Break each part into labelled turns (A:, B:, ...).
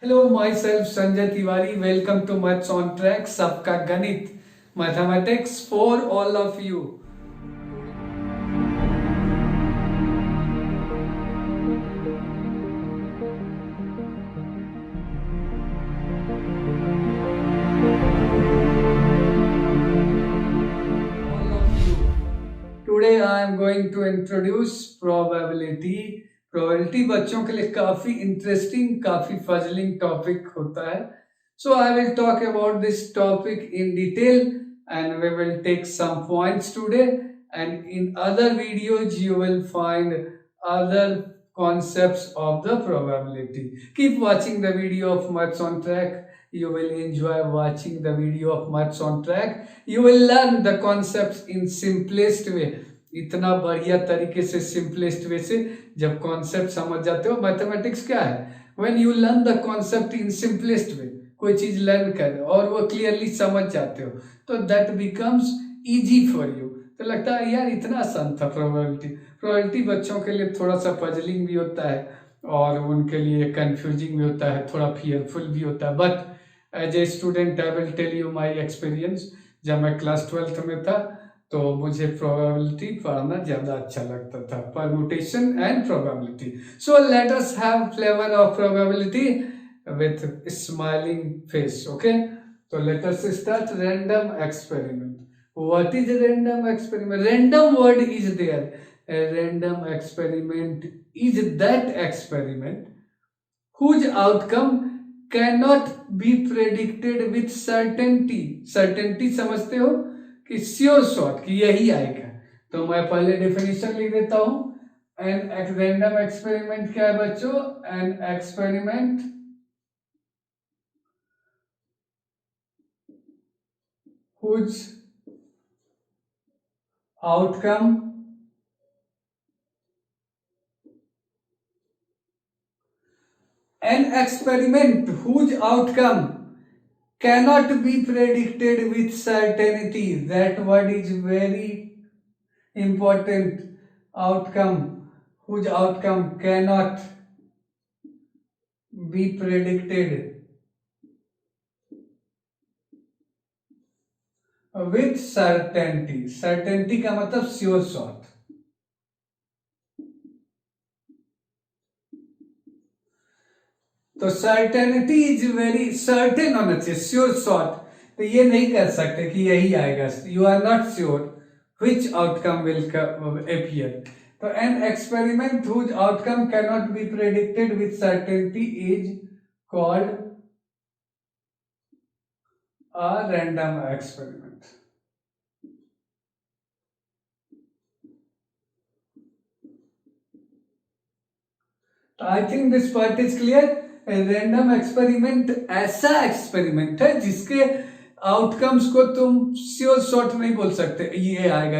A: Hello, myself Sanjay Tiwari. Welcome to Maths on Track, सबका गणित Mathematics for all of you. All of you. Today I am going to introduce probability. Probability बच्चों के लिए काफी interesting काफी फजलिंग topic होता है. So I will talk about this topic in detail and we will take some points today, and in other videos you will find other concepts of the probability. Keep watching the video of Maths on Track. You will enjoy watching the video of Maths on Track. You will learn the concepts in simplest way. इतना बढ़िया तरीके से simplest way से जब concept समझ जाते हो. Mathematics क्या है? When you learn the concept in simplest way, कोई चीज लर्न कर और वो क्लियरली समझ जाते हो तो that becomes easy for you. तो लगता है यार इतना आसान था. प्रोबेबिलिटी बच्चों के लिए थोड़ा सा पजलिंग भी होता है और उनके लिए कंफ्यूजिंग भी होता है, थोड़ा फियरफुल भी होता है. But as a student I will tell you my experience. जब मैं क्लास 12th में था तो मुझे प्रोबेबिलिटी पढ़ना ज़्यादा अच्छा लगता था, permutation and probability. So let us have flavour of probability with smiling face. Okay, तो let us start. Random experiment. What is random experiment? Random word is there. Random experiment is that experiment whose outcome cannot be predicted with certainty. certainty समझते हो कि sure shot कि यही आएगा. तो मैं पहले डेफिनेशन लिख देता हूं. एन रैंडम एक्सपेरिमेंट क्या है बच्चों? An experiment whose outcome an experiment whose outcome cannot be predicted with certainty. That word is very important. Outcome, whose outcome cannot be predicted with certainty. certainty का मतलब sure shot. तो certainty is very certain होना चाहिए, sure shot. तो ये नहीं कर सकते कि यही आएगा. You are not sure which outcome will appear. तो an experiment whose outcome can not be predicted with certainty is called a random experiment. I think this part is clear. Random experiment ऐसा experiment है जिसके outcomes को तुम sure shot नहीं बोल सकते ये आएगा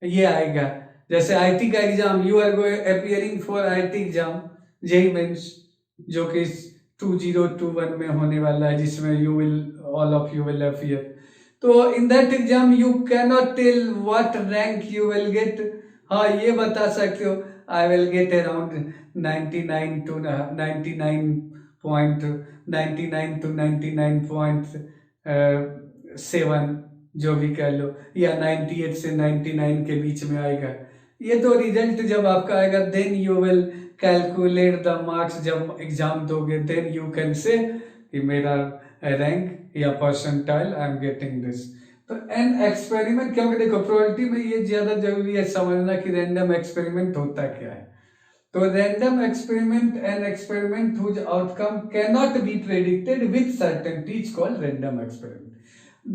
A: ये आएगा. जैसे आईटी का exam, you are appearing for IT exam JEE mains जो कि 2021 में होने वाला है, जिसमें you will all of you will appear. तो in that exam you can not tell what rank you will get. हाँ, ये बता सकते हो I will get around 99 to 99.7 जो भी कह लो, या 98 से 99 के बीच में आएगा. ये तो रिजल्ट जब आपका आएगा then you will calculate the marks. जब एग्जाम दोगे देन यू कैन से कि मेरा रैंक या percentile I am getting this. तो एन एक्सपेरिमेंट, क्योंकि देखो प्रोबेबिलिटी में ये ज्यादा जरूरी है समझना कि रैंडम एक्सपेरिमेंट होता क्या है. तो random experiment, an experiment whose outcome can not be predicted with certainty is called random experiment.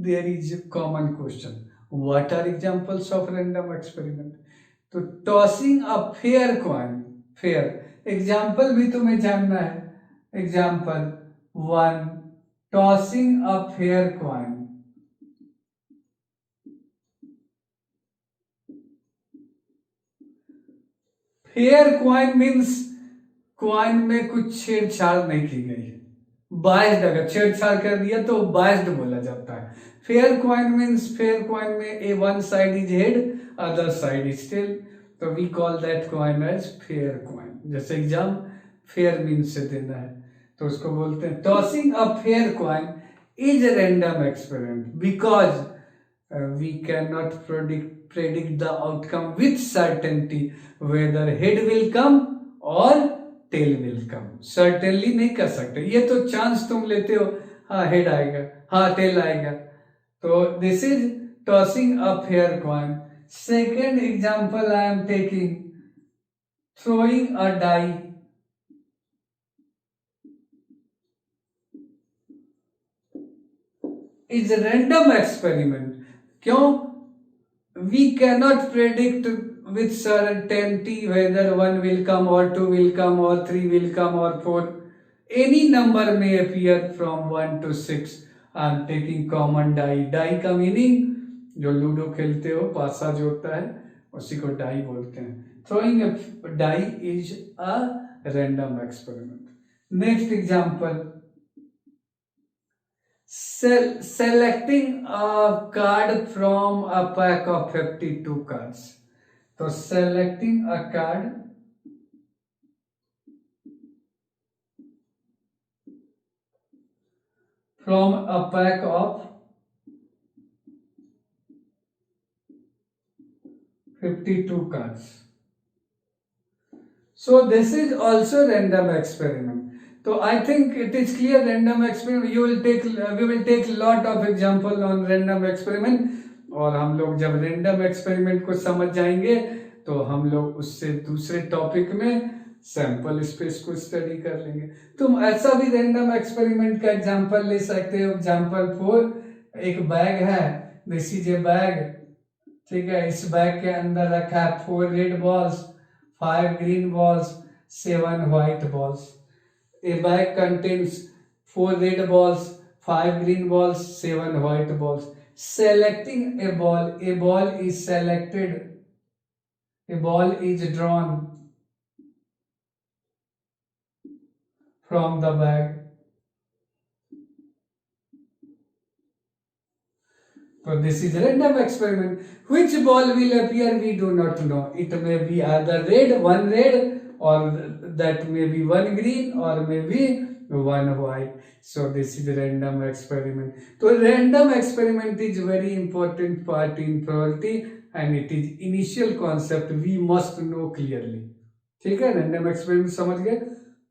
A: There is common question, what are examples of random experiment? तो tossing a fair coin. Fair example भी तुम्हें जानना है. Example 1, tossing a fair coin. Fair coin means coin में कुछ छेड़छाड़ नहीं की गई है. बाइस्ड, अगर छेड़छाड़ कर दिया तो बाइस्ड बोला जाता है. Fair coin means fair coin में a one side is head other side is tail. तो we call that coin as fair coin. जैसे एग्जाम फेयर मीन्स से देना है तो उसको बोलते हैं tossing a fair coin is a random experiment because we cannot predict the outcome with certainty whether head will come or tail will come. Certainly नहीं कर सकते, ये तो चांस तुम लेते हो, हाँ हेड आएगा, हाँ टेल आएगा, तो this is tossing a fair coin. Second example I am taking throwing a die. Is a random experiment. क्यों? We cannot predict with certainty whether 1 will come or 2 will come or 3 will come or 4. Any number may appear from 1 to 6. I am taking common die. Die का meaning जो ludo खेलते हो पासा जो होता है उसी को डाई बोलते हैं. Throwing a die is a random experiment. Next example. Selecting a card from a pack of 52 cards. So selecting a card from a pack of 52 cards. So this is also random experiment. So I think it is clear random experiment. We will take lot of example on random experiment. और हम लोग जब random experiment को समझ जाएंगे तो हम लोग उससे दूसरे टॉपिक में सैंपल स्पेस को स्टडी कर लेंगे. तुम ऐसा भी random experiment का एग्जांपल ले सकते हो. एग्जांपल 4, एक बैग है, दिस इज ए बैग, ठीक है. इस बैग के अंदर रखा है 4 red balls, 5 green balls, 7 white balls. A bag contains 4 red balls, 5 green balls, 7 white balls. Selecting a ball is selected, a ball is drawn from the bag. So this is a random experiment. Which ball will appear we do not know. It may be either one red, or that may be 1 green, or maybe 1 white. So this is a random experiment. So random experiment is very important part in probability and it is initial concept we must know clearly. ठीक है, random experiment समझ गए,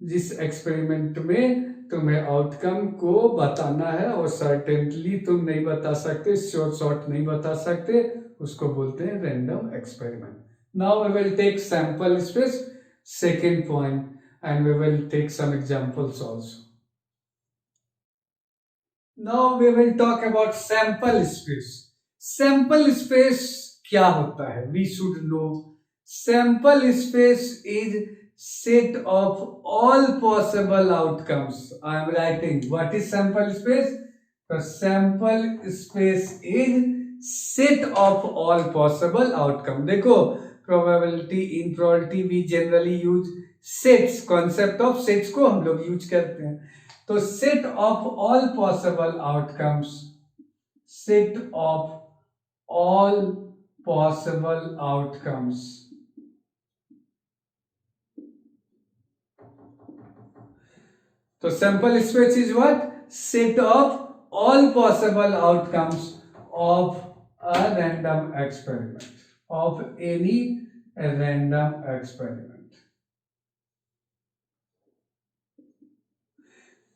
A: जिस experiment में तुम्हें outcome को बताना है और सर्टेनली तुम नहीं बता सकते, शॉर्ट नहीं बता सकते, उसको बोलते हैं random experiment. Now we will take sample space, second point, and we will take some examples also. Now we will talk about sample space. Sample space क्या होता है? We should know. Sample space is set of all possible outcomes. I am writing. What is sample space? The sample space is set of all possible outcome. देखो, in probability we generally use sets. Concept of sets को हम लोग use करते हैं. तो set of all possible outcomes, set of all possible outcomes. So sample space is what? Set of all possible outcomes of a random experiment, of any random experiment.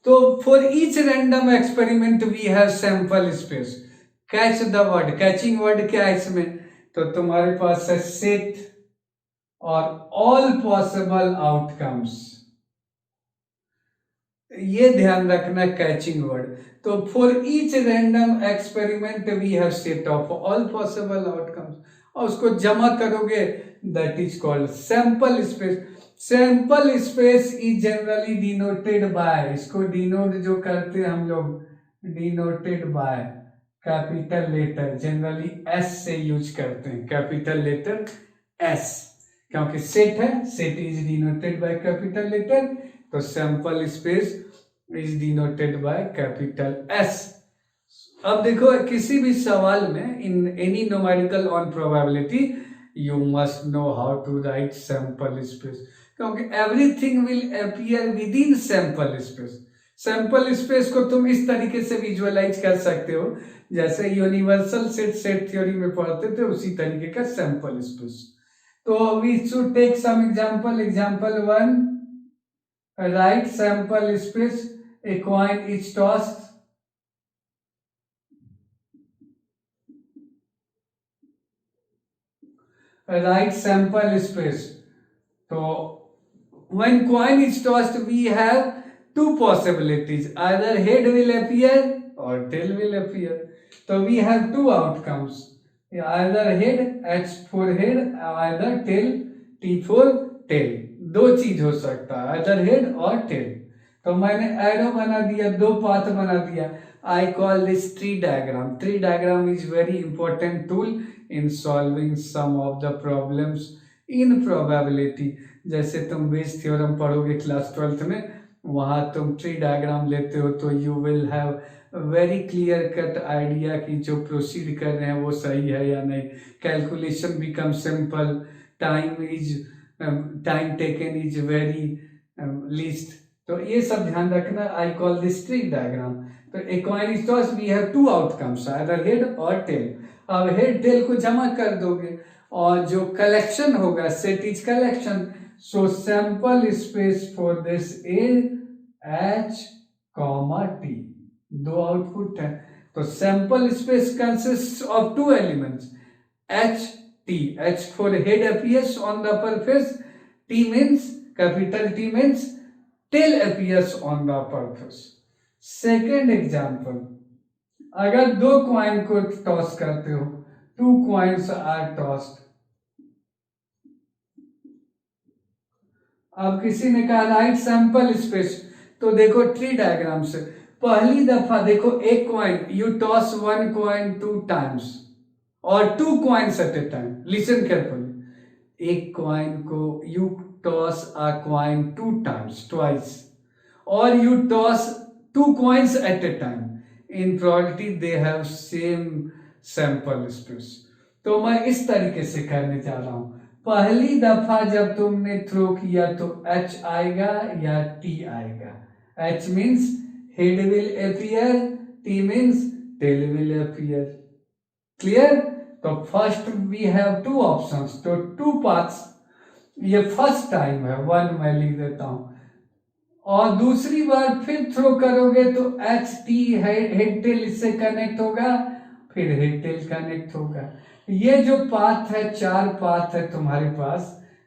A: So for each random experiment we have sample space. Catch the word, catching word क्या है इसमें? तो तुम्हारे पास है set और all possible outcomes. ये ध्यान रखना कैचिंग वर्ड. तो for each random experiment we have set of all possible outcomes, और उसको जमा करोगे that is called sample space. Sample space is generally denoted by, इसको डिनोट जो करते हैं हम लोग, denoted by capital letter, generally S से यूज करते हैं, कैपिटल लेटर एस, क्योंकि सेट है, set is denoted by capital letter. तो sample space is denoted by capital S. अब देखो किसी भी सवाल में in any numerical on probability you must know how to write sample space, क्योंकि everything will appear within sample space. Sample space को तुम इस तरीके से विजुअलाइज कर सकते हो जैसे यूनिवर्सल सेट थ्योरी में पढ़ते थे, उसी तरीके का सैंपल स्पेस. तो we should take some example. Example 1, right sample space, a coin is tossed. Right sample space. So when coin is tossed, we have two possibilities: either head will appear or tail will appear. So we have two outcomes: either head, H for head, either tail, T for tail. दो चीज हो सकता है, either head और tail. तो मैंने arrow बना दिया, दो पाथ बना दिया. I call this tree diagram. Tree diagram is very important tool in solving some of the problems in probability. जैसे तुम बेस थ्योरम पढ़ोगे क्लास 12th में, वहाँ तुम ट्री डायग्राम लेते हो तो you will have very clear cut idea कि जो प्रोसीड कर रहे हैं वो सही है या नहीं. Calculation become simple, time taken is very least. तो ये सब ध्यान रखना. I call this tree diagram. तो a coin is tossed, we have two outcomes, either head और टेल. अब हेड टेल को जमा कर दोगे और जो कलेक्शन होगा set is collection. So sample space for this is H, T. दो आउटपुट है. तो sample space consist of two elements, H, T. H for head appears on the upper face. T means, capital T means tail appears on the upper face. Second example, अगर दो coin को toss करते हो, to coins are tossed. अब किसी ने कहा right sample space. तो देखो ट्री डायग्राम से पहली दफा देखो एक coin, you toss one coin two times और two coins at a time. Listen carefully. एक क्वाइन को you toss a coin two times, twice, और you toss two coins at a time. In probability they have same sample space. तो मैं इस तरीके से करने जा रहा हूं. पहली दफा जब तुमने थ्रो किया तो H आएगा या T आएगा. H means head will appear, T means tail will appear. Clear? तो first we have two options, तो two paths. ये फर्स्ट टाइम है, वन मैं लिख देता हूं. और दूसरी बार फिर थ्रो करोगे तो एच टी हेड टेल इससे कनेक्ट होगा, फिर हेड टेल कनेक्ट होगा. ये जो पाथ है, चार पाथ है तुम्हारे पास.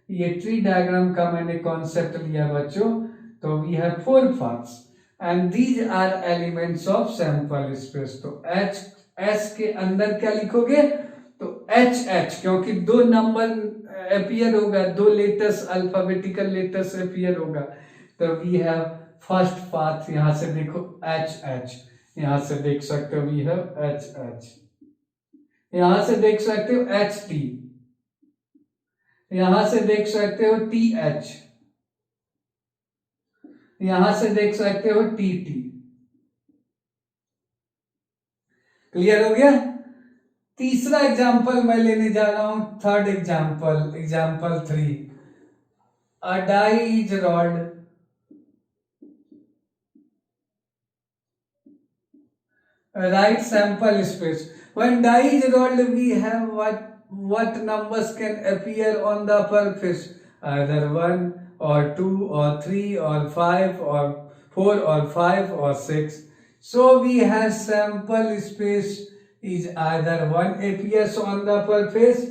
A: ये ट्री डायग्राम का मैंने कॉन्सेप्ट लिया बच्चों. तो we have four paths and these are elements of sample space. तो एच एस के अंदर क्या लिखोगे? तो एच एच, क्योंकि दो नंबर अपीयर होगा, दो लेटर्स अल्फाबेटिकल लेटर्स अपीयर होगा. तो वी हैव फर्स्ट पाथ, यहां से देखो एच एच, यहां से देख सकते हो वी हैव एच एच. यहां से देख सकते हो एच टी, यहां से देख सकते हो टी एच, यहां से देख सकते हो टी टी. क्लियर हो गया? तीसरा एग्जाम्पल मैं लेने जा रहा हूं, third example, example 3. A die is rolled. Right sample space. When die is rolled, we have what numbers can appear on the upper face? Either 1 or 2 or 3 or 5 or 4 or 5 or 6. So we have sample space is either 1 appears on the upper face,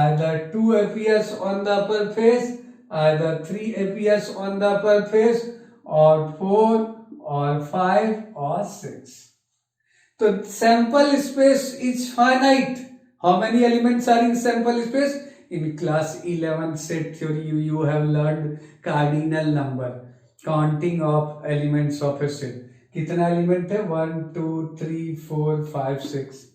A: either 2 appears on the upper face, either 3 appears on the upper face, or 4 or 5 or 6. So sample space is finite. How many elements are in sample space? In class 11 set theory you have learned cardinal number, counting of elements of a set. कितना element है? 1 2 3 4 5 6.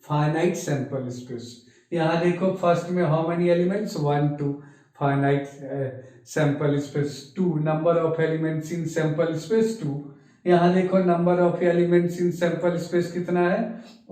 A: Finite sample space. यहाँ देखो first में how many elements? 1 2. Finite sample space. 2 number of elements in sample space 2. यहाँ देखो number of elements in sample space कितना है?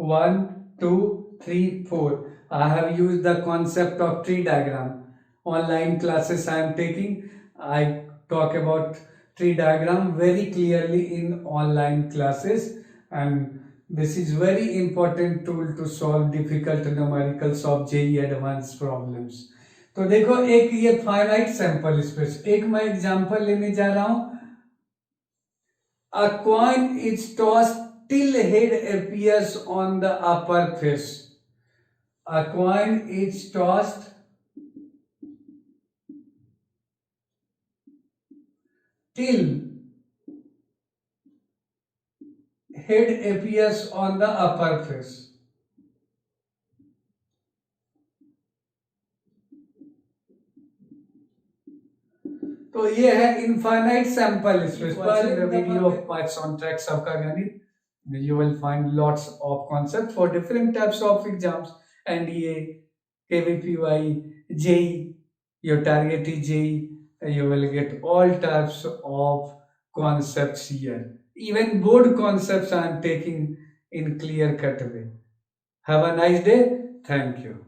A: 1 2 3 4. I have used the concept of tree diagram. Online classes I am taking, I talk about tree diagram very clearly in online classes, and this is very important tool to solve difficult numericals of JEE advanced problems. तो देखो एक ये finite sample space, एक मैं example लेने जा रहा हूं. A coin is tossed till head appears on the upper face. A coin is tossed till head appears on the upper face. तो ये है इनफाइनाइट सैंपल स्पेस. पर video of parts on track सबका गणित. You will find lots of concepts for different types of exams. NDA, KVPY, JEE, your target is JEE. You will get all types of concepts here. Even board concepts I am taking in clear cut way. Have a nice day. Thank you.